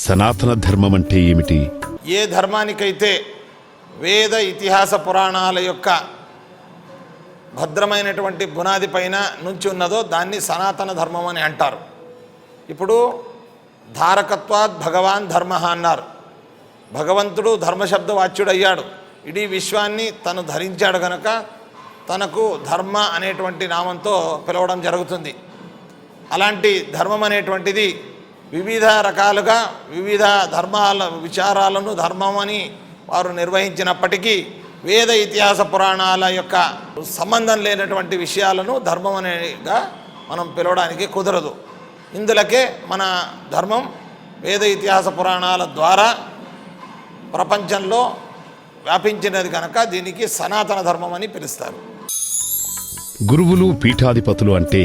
సనాతన ధర్మం అంటే ఏమిటి? ఏ ధర్మానికైతే వేద ఇతిహాస పురాణాల యొక్క భద్రమైనటువంటి బునాది పైన నుంచి ఉన్నదో దాన్ని సనాతన ధర్మం అని అంటారు. ఇప్పుడు ధారకత్వాత్ భగవాన్ ధర్మ అన్నారు. భగవంతుడు ధర్మశబ్దవాచ్యుడు అయ్యాడు. ఇడీ విశ్వాన్ని తను ధరించాడు కనుక తనకు ధర్మ అనేటువంటి నామంతో పిలవడం జరుగుతుంది. అలాంటి ధర్మం అనేటువంటిది వివిధ రకాలుగా వివిధ ధర్మాల విచారాలను ధర్మం అని వారు నిర్వహించినప్పటికీ వేద ఇతిహాస పురాణాల యొక్క సంబంధం లేనటువంటి విషయాలను ధర్మం అనేగా మనం పిలవడానికి కుదరదు. ఇందులకే మన ధర్మం వేద ఇతిహాస పురాణాల ద్వారా ప్రపంచంలో వ్యాపించినది కనుక దీనికి సనాతన ధర్మం అని పిలుస్తారు. గురువులు పీఠాధిపతులు అంటే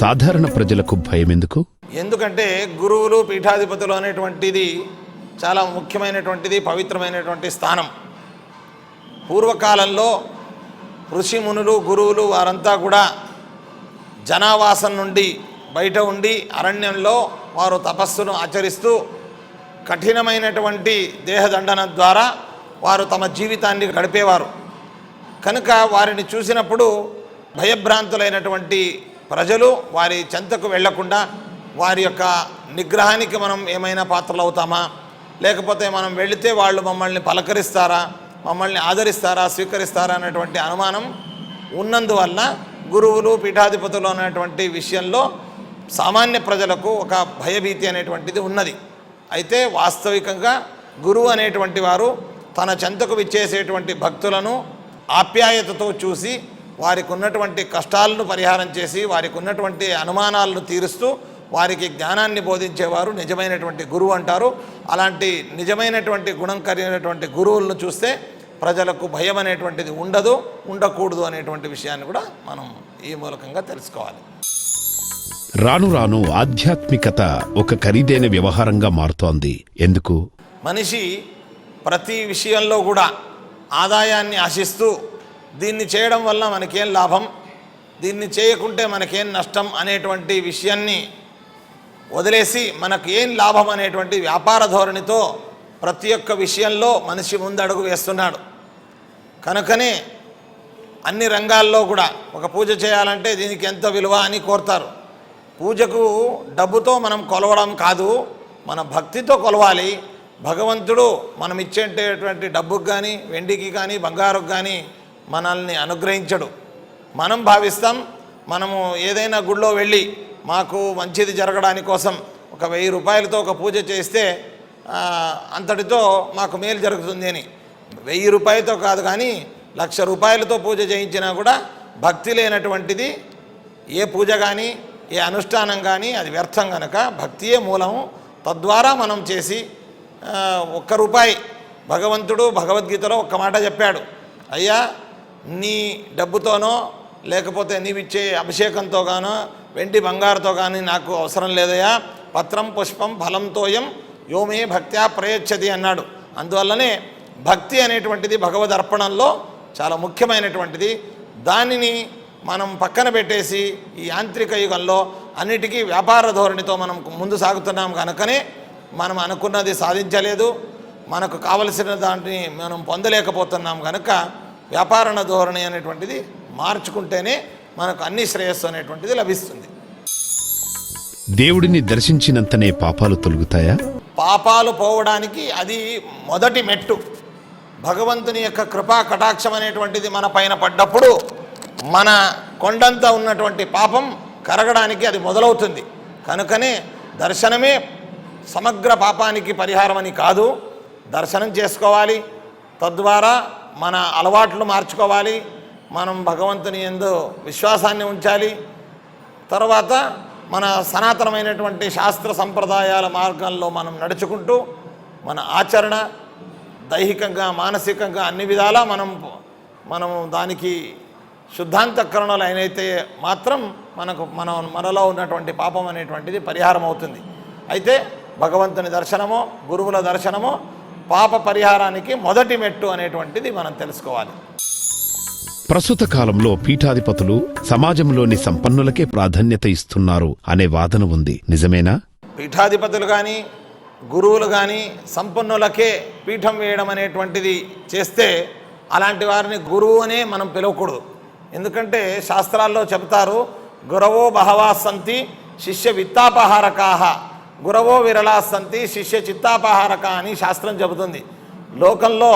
సాధారణ ప్రజలకు భయం ఎందుకు? ఎందుకంటే గురువులు పీఠాధిపతులు అనేటువంటిది చాలా ముఖ్యమైనటువంటిది, పవిత్రమైనటువంటి స్థానం. పూర్వకాలంలో ఋషిమునులు గురువులు వారంతా కూడా జనావాసం నుండి బయట ఉండి అరణ్యంలో వారు తపస్సును ఆచరిస్తూ కఠినమైనటువంటి దేహదండన ద్వారా వారు తమ జీవితాన్ని గడిపేవారు. కనుక వారిని చూసినప్పుడు భయభ్రాంతులైనటువంటి ప్రజలు వారి చెంతకు వెళ్లకుండా వారి యొక్క నిగ్రహానికి మనం ఏమైనా పాత్రలు అవుతామా, లేకపోతే మనం వెళితే వాళ్ళు మమ్మల్ని పలకరిస్తారా, మమ్మల్ని ఆదరిస్తారా, స్వీకరిస్తారా అనేటువంటి అనుమానం ఉన్నందువల్ల గురువులు పీఠాధిపతులు అనేటువంటి విషయంలో సామాన్య ప్రజలకు ఒక భయభీతి అనేటువంటిది ఉన్నది. అయితే వాస్తవికంగా గురువు అనేటువంటి వారు తన చెంతకు విచ్చేసేటువంటి భక్తులను ఆప్యాయతతో చూసి వారికి ఉన్నటువంటి కష్టాలను పరిహారం చేసి వారికి ఉన్నటువంటి అనుమానాలను తీరుస్తూ వారికి జ్ఞానాన్ని బోధించేవారు నిజమైనటువంటి గురువు అంటారు. అలాంటి నిజమైనటువంటి గుణం కలిగినటువంటి గురువులను చూస్తే ప్రజలకు భయం అనేటువంటిది ఉండదు, ఉండకూడదు అనేటువంటి విషయాన్ని కూడా మనం ఈ మూలకంగా తెలుసుకోవాలి. రాను రాను ఆధ్యాత్మికత ఒక ఖరీదైన వ్యవహారంగా మారుతోంది. ఎందుకు? మనిషి ప్రతి విషయంలో కూడా ఆదాయాన్ని ఆశిస్తూ దీన్ని చేయడం వల్ల మనకేం లాభం, దీన్ని చేయకుంటే మనకేం నష్టం అనేటువంటి విషయాన్ని వదిలేసి మనకు ఏం లాభం అనేటువంటి వ్యాపార ధోరణితో ప్రతి ఒక్క విషయంలో మనిషి ముందడుగు వేస్తున్నాడు. కనుకనే అన్ని రంగాల్లో కూడా ఒక పూజ చేయాలంటే దీనికి ఎంత విలువ అని కోరుతారు. పూజకు డబ్బుతో మనం కొలవడం కాదు, మన భక్తితో కొలవాలి. భగవంతుడు మనం ఇచ్చేటటువంటి డబ్బుకు కానీ వెండికి కానీ బంగారుకు కానీ మనల్ని అనుగ్రహించడు. మనం భావిస్తాం మనము ఏదైనా గుళ్ళో వెళ్ళి మాకు మంచిది జరగడానికి కోసం ఒక 1000 రూపాయలతో ఒక పూజ చేస్తే అంతటితో మాకు మేలు జరుగుతుంది అని. 1000 రూపాయలతో కాదు కానీ 1,00,000 రూపాయలతో పూజ చేయించినా కూడా భక్తి లేనటువంటిది ఏ పూజ కానీ ఏ అనుష్ఠానం కానీ అది వ్యర్థం కనుక భక్తియే మూలము. తద్వారా మనం చేసి 1 రూపాయి భగవంతుడు భగవద్గీతలో ఒక్క మాట చెప్పాడు, అయ్యా నీ డబ్బుతోనో లేకపోతే నీవిచ్చే అభిషేకంతో గానో వెండి బంగారుతో కానీ నాకు అవసరం లేదయ్యా, పత్రం పుష్పం ఫలంతోయం యోమే భక్త్యా ప్రయచ్చతి అన్నాడు. అందువల్లనే భక్తి అనేటువంటిది భగవద్ అర్పణంలో చాలా ముఖ్యమైనటువంటిది. దానిని మనం పక్కన పెట్టేసి ఈ యాంత్రిక యుగంలో అన్నిటికీ వ్యాపార ధోరణితో మనం ముందు సాగుతున్నాం కనుకనే మనం అనుకున్నది సాధించలేదు, మనకు కావలసిన దాన్ని మనం పొందలేకపోతున్నాం. కనుక వ్యాపారణ ధోరణి అనేటువంటిది మార్చుకుంటేనే మనకు అన్ని శ్రేయస్సు అనేటువంటిది లభిస్తుంది. దేవుడిని దర్శించినంతనే పాపాలు తొలగుతాయా? పాపాలు పోవడానికి అది మొదటి మెట్టు. భగవంతుని యొక్క కృపా కటాక్షం అనేటువంటిది మన పైన పడ్డప్పుడు మన కొండంతా ఉన్నటువంటి పాపం కరగడానికి అది మొదలవుతుంది. కనుకనే దర్శనమే సమగ్ర పాపానికి పరిహారం అని కాదు, దర్శనం చేసుకోవాలి. తద్వారా మన అలవాట్లు మార్చుకోవాలి, మనం భగవంతుని యందు విశ్వాసాన్ని ఉంచాలి. తర్వాత మన సనాతనమైనటువంటి శాస్త్ర సంప్రదాయాల మార్గంలో మనం నడుచుకుంటూ మన ఆచరణ దైహికంగా మానసికంగా అన్ని విధాలా మనము దానికి శుద్ధాంతఃకరణలు అయినైతే మాత్రం మనలో ఉన్నటువంటి పాపం అనేటువంటిది పరిహారం అవుతుంది. అయితే భగవంతుని దర్శనమో గురువుల దర్శనమో పాప పరిహారానికి మొదటి మెట్టు అనేటువంటిది మనం తెలుసుకోవాలి. ప్రస్తుత కాలంలో పీఠాధిపతులు సమాజంలోని సంపన్నులకే ప్రాధాన్యత ఇస్తున్నారు అనే వాదన ఉంది, నిజమేనా? పీఠాధిపతులు కానీ గురువులు కానీ సంపన్నులకే పీఠం వేయడం అనేటువంటిది చేస్తే అలాంటి వారిని గురువు అనే మనం పిలవకూడదు. ఎందుకంటే శాస్త్రాల్లో చెబుతారు, గురవో బహవా సంతి శిష్య విత్తాపహారకాహ, గురవో విరళా సంతి శిష్య చిత్తాపహారక అని శాస్త్రం చెబుతుంది. లోకంలో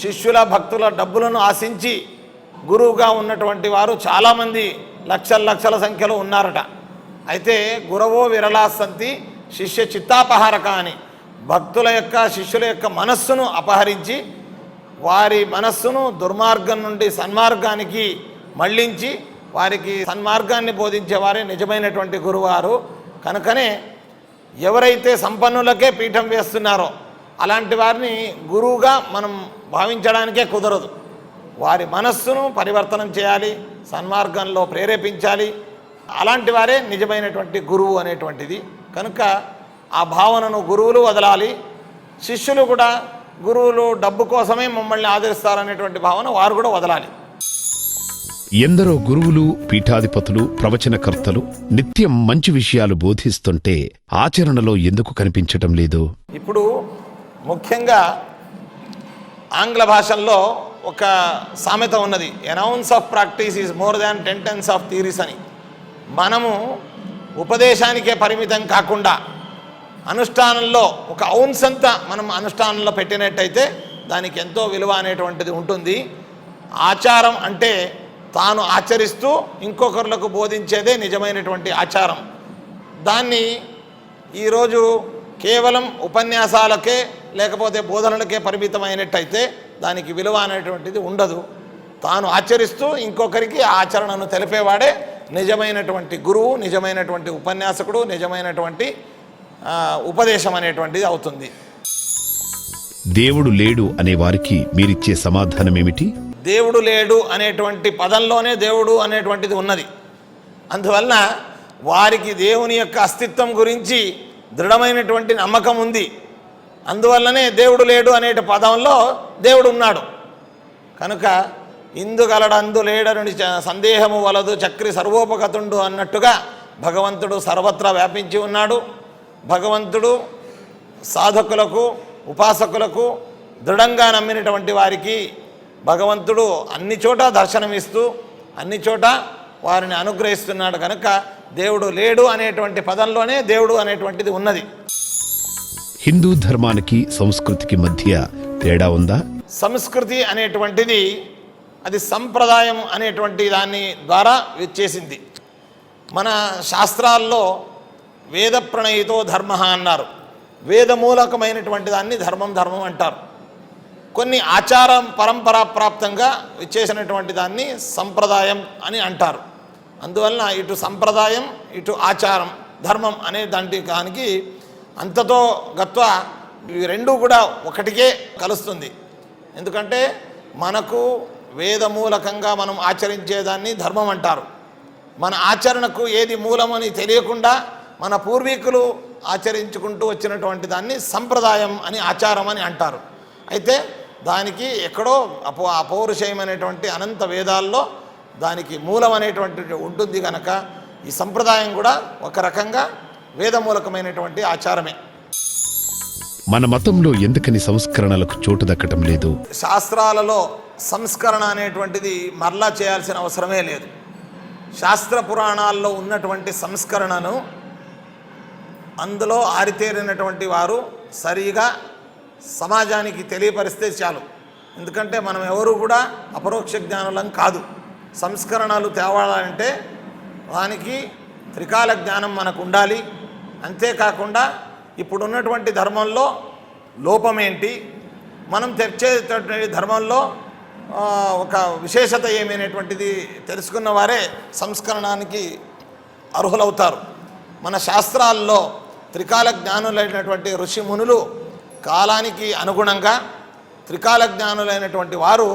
శిష్యుల భక్తుల డబ్బులను ఆశించి గురువుగా ఉన్నటువంటి వారు చాలామంది లక్షల సంఖ్యలో ఉన్నారట. అయితే గురవో విరళా సంతి శిష్య చిత్తాపహారక అని భక్తుల యొక్క శిష్యుల యొక్క మనస్సును అపహరించి వారి మనస్సును దుర్మార్గం నుండి సన్మార్గానికి మళ్ళించి వారికి సన్మార్గాన్ని బోధించేవారే నిజమైనటువంటి గురువారు. కనుకనే ఎవరైతే సంపన్నులకే పీఠం వేస్తున్నారో అలాంటి వారిని గురువుగా మనం భావించడానికే కుదరదు. వారి మనస్సును పరివర్తనం చేయాలి, సన్మార్గంలో ప్రేరేపించాలి. అలాంటి వారే నిజమైనటువంటి గురువు అనేటువంటిది. కనుక ఆ భావనను గురువులు వదలాలి, శిష్యులు కూడా గురువులు డబ్బు కోసమే మమ్మల్ని ఆదరిస్తారనేటువంటి భావన వారు కూడా వదలాలి. ఎందరో గురువులు, పీఠాధిపతులు, ప్రవచనకర్తలు నిత్యం మంచి విషయాలు బోధిస్తుంటే ఆచరణలో ఎందుకు కనిపించటం లేదు? ఇప్పుడు ముఖ్యంగా ఆంగ్ల భాషల్లో ఒక సామెత ఉన్నది, an ounce of practice is more than 10 tons of theories అని. మనము ఉపదేశానికే పరిమితం కాకుండా అనుష్ఠానంలో ఒక ఔన్స్ అంతా మనం అనుష్ఠానంలో పెట్టినట్టయితే దానికి ఎంతో విలువ అనేటువంటిది ఉంటుంది. ఆచారం అంటే తాను ఆచరిస్తూ ఇంకొకరులకు బోధించేదే నిజమైనటువంటి ఆచారం. దాన్ని ఈరోజు కేవలం ఉపన్యాసాలకే లేకపోతే బోధనలకే పరిమితమైనట్టయితే దానికి విలువ అనేటువంటిది ఉండదు. తాను ఆచరిస్తూ ఇంకొకరికి ఆచరణను తెలిపేవాడే నిజమైనటువంటి గురువు, నిజమైనటువంటి ఉపన్యాసకుడు, నిజమైనటువంటి ఉపదేశం అనేటువంటిది అవుతుంది. దేవుడు లేడు అనే వారికి మీరిచ్చే సమాధానమేమిటి? దేవుడు లేడు అనేటువంటి పదంలోనే దేవుడు అనేటువంటిది ఉన్నది. అందువలన వారికి దేవుని యొక్క అస్తిత్వం గురించి దృఢమైనటువంటి నమ్మకం ఉంది. అందువల్లనే దేవుడు లేడు అనే పదంలో దేవుడు ఉన్నాడు. కనుక ఇందుగలడందు లేడని సందేహము వలదు చక్రి సర్వోపగతుండు అన్నట్టుగా భగవంతుడు సర్వత్రా వ్యాపించి ఉన్నాడు. భగవంతుడు సాధకులకు, ఉపాసకులకు, దృఢంగా నమ్మినటువంటి వారికి భగవంతుడు అన్ని చోట దర్శనమిస్తూ అన్ని చోట వారిని అనుగ్రహిస్తున్నాడు. కనుక దేవుడు లేడు అనేటువంటి పదంలోనే దేవుడు అనేటువంటిది ఉన్నది. హిందూ ధర్మానికి సంస్కృతికి మధ్య తేడా ఉందా? సంస్కృతి అనేటువంటిది అది సంప్రదాయం అనేటువంటి దాని ద్వారా వచ్చేసింది. మన శాస్త్రాల్లో వేద ప్రణయితో ధర్మ అన్నారు. వేదమూలకమైనటువంటి దాన్ని ధర్మం అంటారు. కొన్ని ఆచారం పరంపరా ప్రాప్తంగా వచ్చేసినటువంటి దాన్ని సంప్రదాయం అని అంటారు. అందువలన ఇటు సంప్రదాయం, ఇటు ఆచారం, ధర్మం అనే దానికి అంతతో గత్వ ఇవి రెండూ కూడా ఒకటికే కలుస్తుంది. ఎందుకంటే మనకు వేదమూలకంగా మనం ఆచరించేదాన్ని ధర్మం అంటారు. మన ఆచరణకు ఏది మూలమని తెలియకుండా మన పూర్వీకులు ఆచరించుకుంటూ వచ్చినటువంటి దాన్ని సంప్రదాయం అని, ఆచారం అని అంటారు. అయితే దానికి ఎక్కడో అపౌరుషయమైనటువంటి అనంత వేదాల్లో దానికి మూలం అనేటువంటిది ఉంటుంది. కనుక ఈ సంప్రదాయం కూడా ఒక రకంగా వేదమూలకమైనటువంటి ఆచారమే. మన మతంలో ఎందుకని సంస్కరణలకు చోటు దక్కటం లేదు? శాస్త్రాలలో సంస్కరణ అనేటువంటిది మరలా చేయాల్సిన అవసరమే లేదు. శాస్త్ర పురాణాల్లో ఉన్నటువంటి సంస్కరణను అందులో ఆరితేరినటువంటి వారు సరిగా సమాజానికి తెలియపరిస్తే చాలు. ఎందుకంటే మనం ఎవరు కూడా అపరోక్ష జ్ఞానులం కాదు. సంస్కరణలు తేవాలంటే దానికి త్రికాల జ్ఞానం మనకు ఉండాలి. అంతేకాకుండా ఇప్పుడున్నటువంటి ధర్మంలో లోపమేంటి, మనం తెచ్చేటటువంటి ధర్మంలో ఒక విశేషత ఏమైనటువంటిది తెలుసుకున్న వారే సంస్కరణానికి అర్హులవుతారు. మన శాస్త్రాల్లో త్రికాల జ్ఞానులైనటువంటి ఋషి మునులు కాలానికి అనుగుణంగా త్రికాల జ్ఞానులైనటువంటి వారు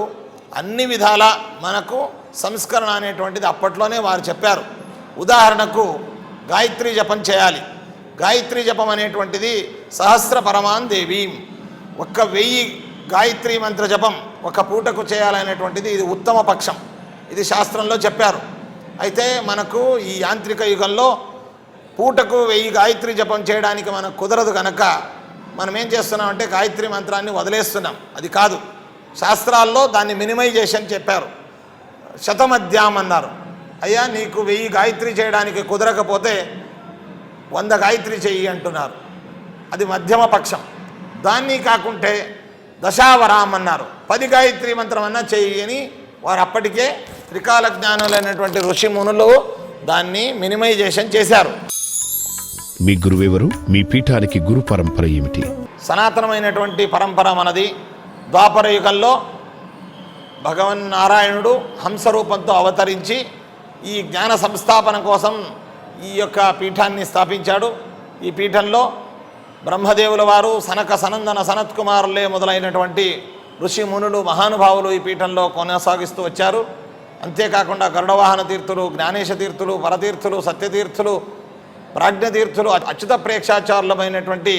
అన్ని విధాల మనకు సంస్కరణ అనేటువంటిది అప్పట్లోనే వారు చెప్పారు. ఉదాహరణకు గాయత్రీ జపం చేయాలి. గాయత్రీ జపం అనేటువంటిది సహస్ర పరమాన్ దేవీం, 1000 గాయత్రీ మంత్ర జపం ఒక పూటకు చేయాలనేటువంటిది ఇది ఉత్తమ పక్షం. ఇది శాస్త్రంలో చెప్పారు. అయితే మనకు ఈ యాంత్రిక యుగంలో పూటకు 1000 గాయత్రి జపం చేయడానికి మనకు కుదరదు కనుక మనం ఏం చేస్తున్నామంటే గాయత్రి మంత్రాన్ని వదిలేస్తున్నాం. అది కాదు, శాస్త్రాల్లో దాన్ని మినిమైజేషన్ చెప్పారు. శతమధ్యాం అన్నారు. అయ్యా నీకు 1000 గాయత్రి చేయడానికి కుదరకపోతే 100 గాయత్రి చెయ్యి అంటున్నారు. అది మధ్యమ పక్షం. దాన్ని కాకుంటే దశావరాం అన్నారు. 10 గాయత్రి మంత్రం అన్నా చెయ్యి అని వారు అప్పటికే త్రికాల జ్ఞానులైనటువంటి ఋషి మునులు దాన్ని మినిమైజేషన్ చేశారు. మీ గురువెవరు? మీ పీఠానికి గురు పరంపర ఏమిటి? సనాతనమైనటువంటి పరంపర మనది. ద్వాపర యుగంలో భగవన్నారాయణుడు హంసరూపంతో అవతరించి ఈ జ్ఞాన సంస్థాపన కోసం ఈ యొక్క పీఠాన్ని స్థాపించాడు. ఈ పీఠంలో బ్రహ్మదేవుల వారు, సనక సనందన సనత్కుమారులే మొదలైనటువంటి ఋషి మునులు మహానుభావులు ఈ పీఠంలో కొనసాగిస్తూ వచ్చారు. అంతేకాకుండా గరుడవాహన తీర్థులు, జ్ఞానేశ తీర్థులు, పరతీర్థులు, సత్యతీర్థులు, ప్రాజ్ఞతీర్థులు, అచ్యుత ప్రేక్షాచార్యులమైనటువంటి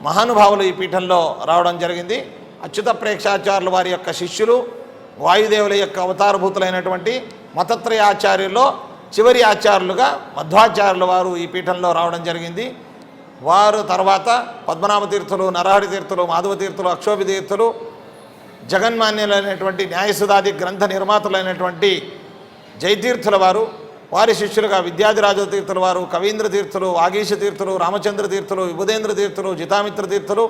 మహానుభావులు ఈ పీఠంలో రావడం జరిగింది. అచ్యుత ప్రేక్షాచార్యుల వారి యొక్క శిష్యులు, వాయుదేవుల యొక్క అవతారభూతులైనటువంటి మతత్రయాచార్యుల్లో చివరి ఆచార్యులుగా మధ్వాచార్యుల వారు ఈ పీఠంలో రావడం జరిగింది. వారు తర్వాత పద్మనాభ తీర్థులు, నరహరి తీర్థులు, మాధవ తీర్థులు, అక్షోభి తీర్థులు, జగన్మాన్యులైనటువంటి న్యాయసుధాది గ్రంథ నిర్మాతలైనటువంటి జయతీర్థుల వారు, వారి శిష్యులుగా విద్యాధిరాజ తీర్థుల వారు, కవీంద్ర తీర్థులు, వాగీశ తీర్థులు, రామచంద్ర తీర్థులు, విభుదేంద్ర తీర్థులు, జితామిత్ర తీర్థులు,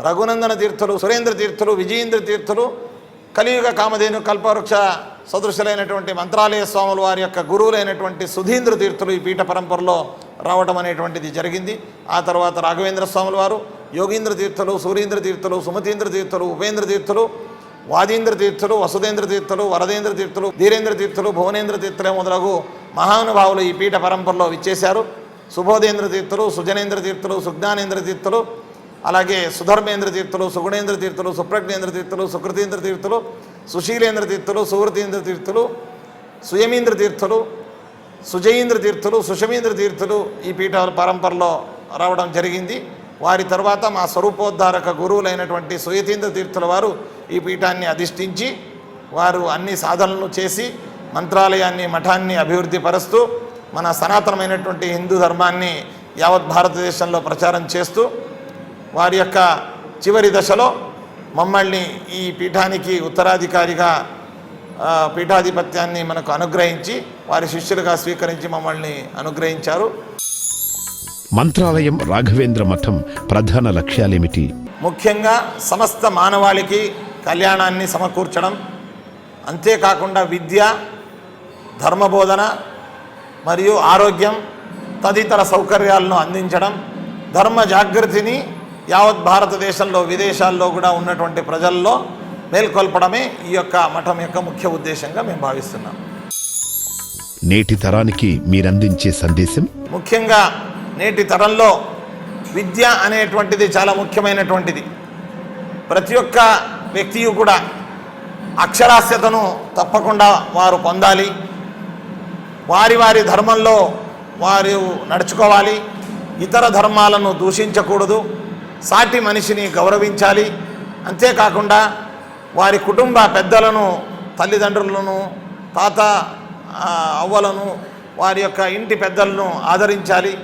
రఘునందన తీర్థులు, సురేంద్ర తీర్థులు, విజయేంద్ర తీర్థులు, కలియుగ కామధేను కల్పవృక్ష సదృశులైనటువంటి మంత్రాలయ స్వాముల వారి యొక్క గురువులైనటువంటి సుధీంద్ర తీర్థులు ఈ పీఠ పరంపరలో రావడం అనేటువంటిది జరిగింది. ఆ తర్వాత రాఘవేంద్ర స్వాముల వారు, యోగీంద్ర తీర్థులు, సూరీంద్ర తీర్థులు, సుమతీంద్ర తీర్థులు, ఉపేంద్ర తీర్థులు, వాదీంద్ర తీర్థులు, వసుదేంద్ర తీర్థులు, వరదేంద్ర తీర్థులు, ధీరేంద్ర తీర్థులు, భువనేంద్ర తీర్థులే మొదలగు మహానుభావులు ఈ పీఠ పరంపరలో విచ్చేశారు. సుబోధేంద్ర తీర్థులు, సుజనేంద్ర తీర్థులు, సుజ్ఞానేంద్ర తీర్థులు, అలాగే సుధర్మేంద్ర తీర్థులు, సుగుణేంద్ర తీర్థులు, సుప్రజ్ఞేంద్ర తీర్థులు, సుకృతీంద్ర తీర్థులు, సుశీలేంద్ర తీర్థులు, సువృతీంద్ర తీర్థులు, సుయమీంద్ర తీర్థులు, సుజయీంద్ర తీర్థులు, సుషమీంద్ర తీర్థులు ఈ పీఠ పరంపరలో రావడం జరిగింది. వారి తర్వాత మా స్వరూపోద్ధారక గురువులైనటువంటి సుయతీంద్ర తీర్థుల వారు ఈ పీఠాన్ని అధిష్ఠించి వారు అన్ని సాధనలు చేసి మంత్రాలయాన్ని, మఠాన్ని అభివృద్ధి పరుస్తూ మన సనాతనమైనటువంటి హిందూ ధర్మాన్ని యావత్ భారతదేశంలో ప్రచారం చేస్తూ వారి యొక్క చివరి దశలో మమ్మల్ని ఈ పీఠానికి ఉత్తరాధికారిగా పీఠాధిపత్యాన్ని మనకు అనుగ్రహించి వారి శిష్యులుగా స్వీకరించి మమ్మల్ని అనుగ్రహించారు. మంత్రాలయం, రాఘవేంద్ర మఠం ప్రధాన లక్ష్యాలేమిటి? ముఖ్యంగా సమస్త మానవాళికి కళ్యాణాన్ని సమకూర్చడం, అంతేకాకుండా విద్య, ధర్మబోధన మరియు ఆరోగ్యం తదితర సౌకర్యాలను అందించడం, ధర్మ జాగృతిని యావత్ భారతదేశంలో, విదేశాల్లో కూడా ఉన్నటువంటి ప్రజల్లో మేల్కొల్పడమే ఈ యొక్క మఠం యొక్క ముఖ్య ఉద్దేశంగా మేము భావిస్తున్నాం. నేటి తరానికి మీరందించే సందేశం? ముఖ్యంగా నేటి తరంలో విద్య అనేటువంటిది చాలా ముఖ్యమైనటువంటిది. ప్రతి ఒక్క వ్యక్తి కూడా అక్షరాస్యతను తప్పకుండా వారు పొందాలి. వారి వారి ధర్మంలో వారు నడుచుకోవాలి. ఇతర ధర్మాలను దూషించకూడదు. సాటి మనిషిని గౌరవించాలి. అంతేకాకుండా వారి కుటుంబ పెద్దలను, తల్లిదండ్రులను, తాత అవ్వలను, వారి యొక్క ఇంటి పెద్దలను ఆదరించాలి.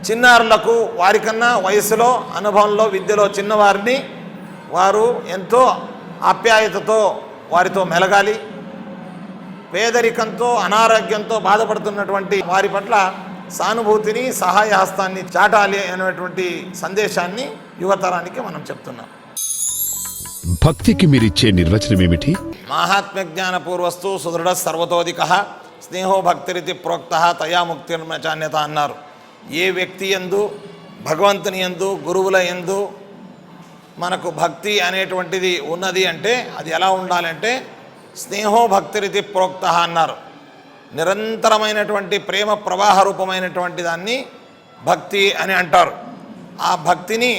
చిన్నారులకు వారికన్నా వయసులో, అనుభవంలో, విద్యలో చిన్నవారిని వారు ఎంతో ఆప్యాయతతో వారితో మెలగాలి. పేదరికంతో, అనారోగ్యంతో బాధపడుతున్నటువంటి వారి పట్ల సానుభూతిని, సహాయ హస్తాన్ని చాటాలి అనేటువంటి సందేశాన్ని యువతరానికి మనం చెప్తున్నాం. భక్తికి మీరిచ్చే నిర్వచనం ఏమిటి? మాహాత్మ్య జ్ఞాన పూర్వస్తు సుదృఢ సర్వతోధిక స్నేహో భక్తిరితి ప్రోక్త తయా ముక్తిర్మచాన్యత అన్నారు. ఏ వ్యక్తి యందు, భగవంతుని యందు, గురువుల యందు మనకు భక్తి అనేటువంటిది ఉన్నది అంటే అది ఎలా ఉండాలంటే స్నేహో భక్తిరితి ప్రోక్త అన్నారు. నిరంతరమైనటువంటి ప్రేమ ప్రవాహ రూపమైనటువంటి దాన్ని భక్తి అని అంటారు. ఆ భక్తిని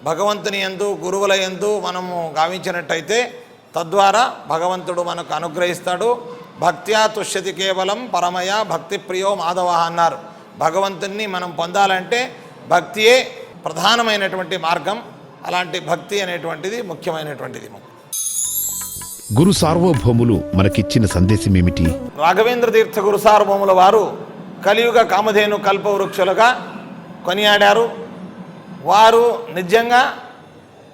భగవంతుని యందు, గురువుల యందు మనము గావించినట్టయితే తద్వారా భగవంతుడు మనకు అనుగ్రహిస్తాడు. భక్త్యా తుష్యతి కేవలం పరమయ భక్తి ప్రియో మాధవ అన్నారు. భగవంతుని మనం పొందాలంటే భక్తియే ప్రధానమైనటువంటి మార్గం. అలాంటి భక్తి అనేటువంటిది ముఖ్యమైనటువంటిది. గురు సార్వభౌములు మనకిచ్చిన సందేశం ఏమిటి? రాఘవేంద్ర తీర్థ గురు సార్వభౌముల వారు కలియుగ కామధేను కల్పవృక్షులుగా కొనియాడారు. వారు నిజంగా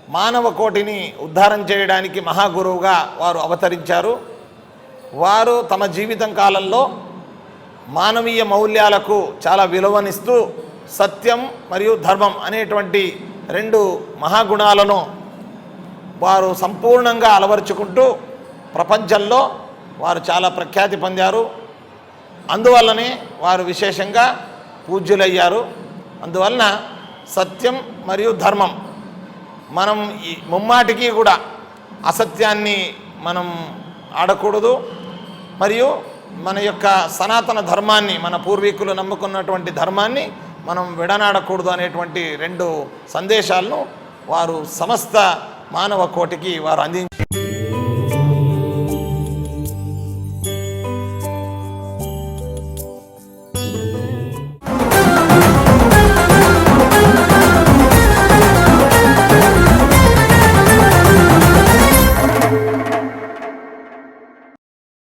మానవ కోటిని ఉద్ధారం చేయడానికి మహాగురువుగా వారు అవతరించారు. వారు తమ జీవితం కాలంలో మానవీయ మౌల్యాలకు చాలా విలువనిస్తూ సత్యం మరియు ధర్మం అనేటువంటి రెండు మహాగుణాలను వారు సంపూర్ణంగా అలవరుచుకుంటూ ప్రపంచంలో వారు చాలా ప్రఖ్యాతి పొందారు. అందువల్లనే వారు విశేషంగా పూజ్యులయ్యారు. అందువలన సత్యం మరియు ధర్మం మనం ఈ ముమ్మాటికి కూడా అసత్యాన్ని మనం ఆడకూడదు. మరియు మన యొక్క సనాతన ధర్మాన్ని, మన పూర్వీకులు నమ్ముకున్నటువంటి ధర్మాన్ని మనం విడనాడకూడదు అనేటువంటి రెండు సందేశాలను వారు సమస్త మానవ కోటికి వారు